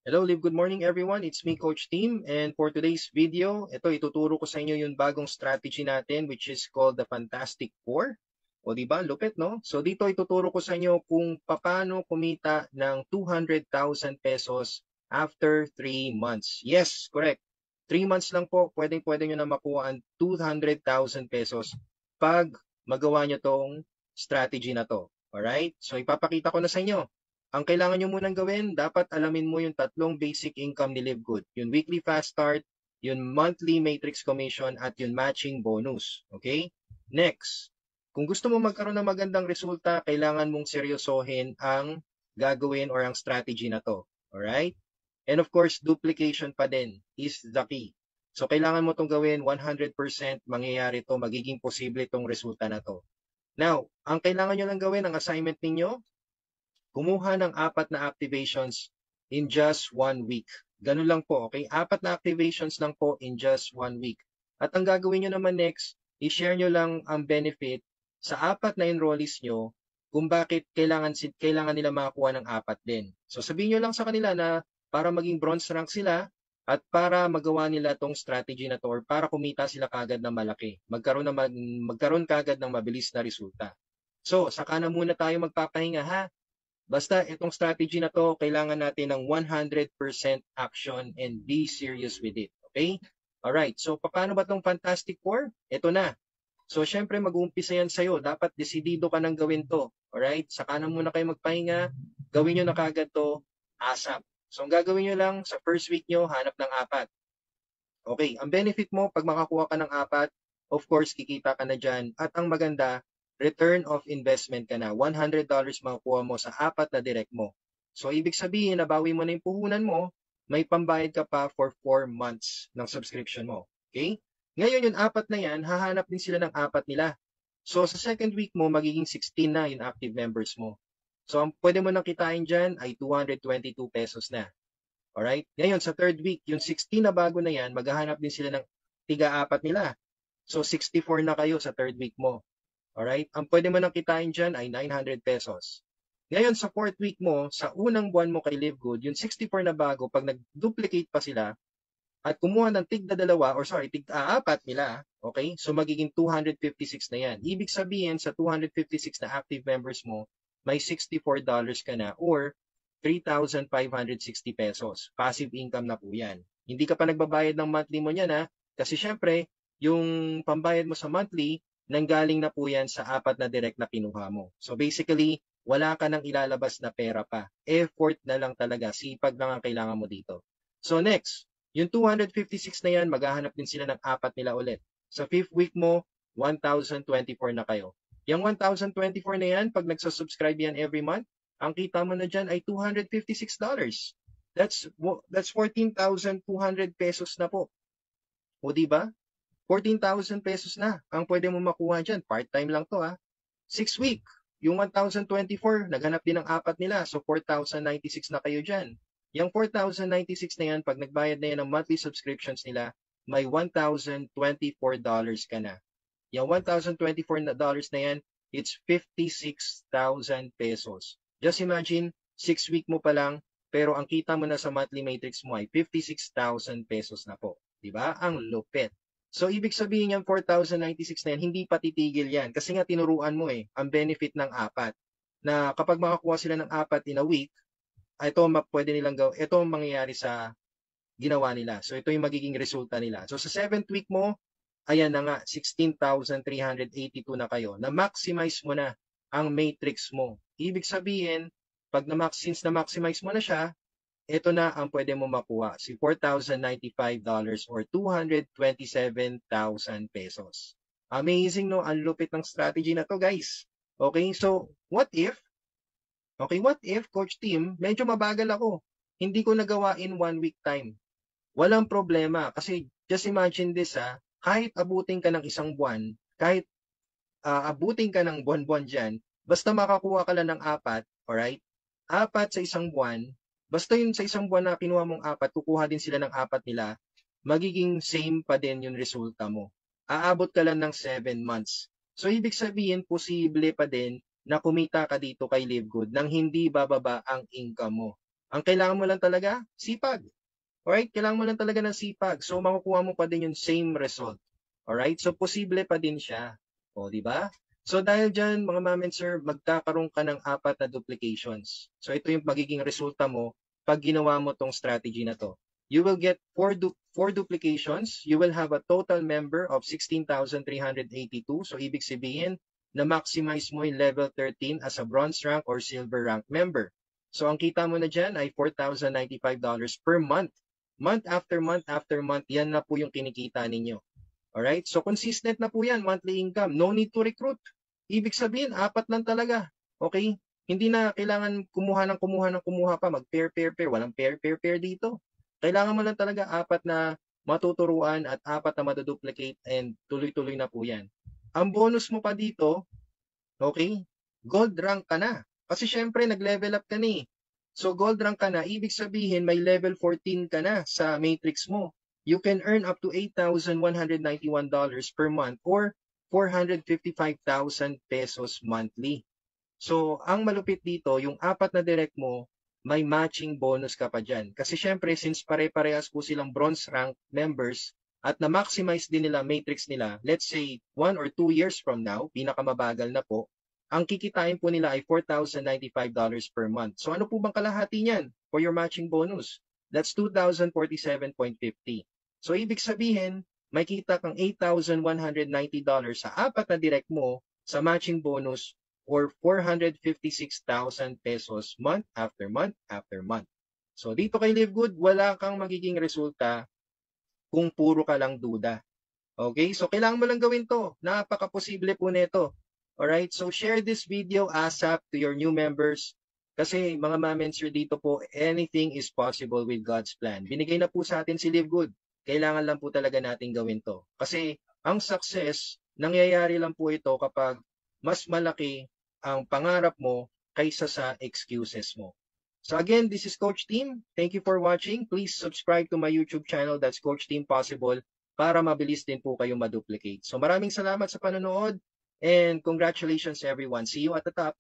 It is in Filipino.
Hello, Live. Good morning, everyone. It's me, Coach Tim. And for today's video, ito ituturo ko sa inyo yung bagong strategy natin, which is called the Fantastic Four. O diba, lupit, no? So dito ituturo ko sa inyo kung paano kumita ng 200,000 pesos after 3 months. Yes, correct. 3 months lang po, pwede nyo na makuha ang 200,000 pesos pag magawa nyo tong strategy na to. Alright? So ipapakita ko na sa inyo. Ang kailangan nyo munang gawin, dapat alamin mo yung tatlong basic income ni Livegood. Yung weekly fast start, yung monthly matrix commission, at yung matching bonus. Okay? Next, kung gusto mo magkaroon ng magandang resulta, kailangan mong seryosohin ang gagawin or ang strategy na to. Alright? And of course, duplication pa din is the key. So, kailangan mo itong gawin 100% mangyayari to, magiging posible itong resulta na to. Now, ang kailangan nyo lang gawin, ang assignment ninyo, kumuha ng 4 na activations in just 1 week. Ganun lang po, okay? 4 na activations lang po in just 1 week. At ang gagawin nyo naman next, i-share nyo lang ang benefit sa 4 na enrollees nyo kung bakit kailangan nila makakuha ng 4 din. So sabihin nyo lang sa kanila na para maging bronze rank sila at para magawa nila tong strategy na to or para kumita sila kagad ng malaki. Magkaroon kagad ng mabilis na resulta. So, saka na muna tayo magpapahinga ha. Basta itong strategy na to, kailangan natin ng 100% action and be serious with it. Okay? Alright, so paano ba itong Fantastic Four? Ito na. So syempre mag-uumpisa yan sa'yo. Dapat desidido ka nang gawin to. Alright? Saka na muna kayo magpahinga. Gawin nyo na kagad to ASAP. So ang gagawin nyo lang sa first week nyo, hanap ng 4. Okay, ang benefit mo pag makakuha ka ng 4, of course, kikita ka na dyan. At ang maganda, return of investment ka na. $100 makukuha mo sa 4 na direct mo. So, ibig sabihin, nabawi mo na yung puhunan mo, may pambayad ka pa for 4 months ng subscription mo. Okay? Ngayon, yung 4 na yan, hahanap din sila ng 4 nila. So, sa second week mo, magiging 16 na yung active members mo. So, ang pwede mo nang kitain dyan ay 222 pesos na. Alright? Ngayon, sa third week, yung 16 na bago na yan, maghahanap din sila ng tiga-4 nila. So, 64 na kayo sa third week mo. Alright? Ang pwede mo nang kitain dyan ay 900 pesos. Ngayon, sa fourth week mo, sa unang buwan mo kay Livegood, yung 64 na bago, pag nag-duplicate pa sila, at kumuha ng tig-4 nila, okay? So, magiging 256 na yan. Ibig sabihin, sa 256 na active members mo, may $64 ka na or 3,560 pesos. Passive income na po yan. Hindi ka pa nagbabayad ng monthly mo niyan ha. Kasi syempre, yung pambayad mo sa monthly, nanggaling na po yan sa 4 na direct na kinuha mo. So basically, wala ka nang ilalabas na pera pa. Effort na lang talaga. Sipag lang ang kailangan mo dito. So next, yung 256 na yan, maghahanap din sila ng 4 nila ulit. Sa fifth week mo, 1,024 na kayo. Yung 1,024 na yan, pag nagsasubscribe yan every month, ang kita mo na dyan ay $256. That's 14,200 pesos na po. O diba? 14,000 pesos na ang pwede mo makuha dyan. Part-time lang to ha. 6 week, yung 1,024, naghanap din ng 4 nila. So 4,096 na kayo dyan. Yung 4,096 na yan, pag nagbayad na yan ng monthly subscriptions nila, may $1,024 ka na. Yung $1,024 na yan, it's 56,000 pesos. Just imagine, 6 week mo pa lang, pero ang kita mo na sa monthly matrix mo ay 56,000 pesos na po. Diba? Ang lupit. So, ibig sabihin yung 4,096 na yan, hindi pa titigil yan. Kasi nga tinuruan mo ang benefit ng 4. Na kapag makakuha sila ng 4 in a week, ito pwede nilang gawin, ito ang mangyayari sa ginawa nila. So, ito yung magiging resulta nila. So, sa 7th week mo, ayan na nga, 16,382 na kayo. Na-maximize mo na ang matrix mo. Ibig sabihin, since na-maximize mo na siya, ito na ang pwede mo makuha. Si $4,095 or 227,000 pesos. Amazing, no? Ang lupit ng strategy na to, guys. Okay, so what if, Coach Tim, medyo mabagal ako. Hindi ko nagawa in 1 week time. Walang problema. Kasi just imagine this kahit abutin ka ng isang buwan, kahit abutin ka ng buwan-buwan dyan, basta makakuha ka lang ng 4, alright? 4 sa isang buwan, basta yun sa isang buwan na kinuha mong 4, kukuha din sila ng 4 nila, magiging same pa din yung resulta mo. Aabot ka lang ng 7 months. So, ibig sabihin, posible pa din na kumita ka dito kay Livegood nang hindi bababa ang income mo. Ang kailangan mo lang talaga, sipag. Alright? Kailangan mo lang talaga ng sipag. So, makukuha mo pa din yung same result. Alright? So, posible pa din siya. O, di ba? So, dahil dyan, mga ma'am and sir, magkakaroon ka ng 4 na duplications. So, ito yung magiging resulta mo pag ginawa mo tong strategy na to. You will get 4 duplications. You will have a total member of 16,382. So, ibig sabihin, na-maximize mo yung level 13 as a bronze rank or silver rank member. So, ang kita mo na dyan ay $4,095 per month. Month after month, yan na po yung kinikita ninyo. Alright? So, consistent na po yan, monthly income. No need to recruit. Ibig sabihin, 4 lang talaga. Okay? Hindi na kailangan kumuha pa, mag-pair. Walang pair dito. Kailangan mo lang talaga 4 na matuturuan at 4 na maduduplicate and tuloy-tuloy na po yan. Ang bonus mo pa dito, okay, gold rank ka na. Kasi syempre, nag-level up ka na eh. So, gold rank ka na, ibig sabihin, may level 14 ka na sa matrix mo. You can earn up to $8,191 per month or 455,000 pesos monthly. So, ang malupit dito, yung 4 na direct mo, may matching bonus ka pa dyan. Kasi syempre, since pare-parehas po silang bronze rank members, at na-maximize din nila matrix nila, let's say 1 or 2 years from now, pinakamabagal na po, ang kikitain po nila ay $4,095 per month. So ano po bang kalahati niyan for your matching bonus? That's $2,047.50. So ibig sabihin, may kita kang $8,190 sa 4 na direct mo sa matching bonus or 456,000 pesos month after month after month. So dito kay Live Good, wala kang magiging resulta kung puro ka lang duda. Okay? So, kailangan mo lang gawin to. Napaka-posible po nito. Alright? So, share this video ASAP to your new members. Kasi, mga ma'am and sir, dito po, anything is possible with God's plan. Binigay na po sa atin si Live Good. Kailangan lang po talaga natin gawin to. Kasi, ang success, nangyayari lang po ito kapag mas malaki ang pangarap mo kaysa sa excuses mo. So again, this is Coach Team. Thank you for watching. Please subscribe to my YouTube channel. That's Coach Team Possible para mabilis din po kayo maduplicate. So maraming salamat sa panonood and congratulations everyone. See you at the top.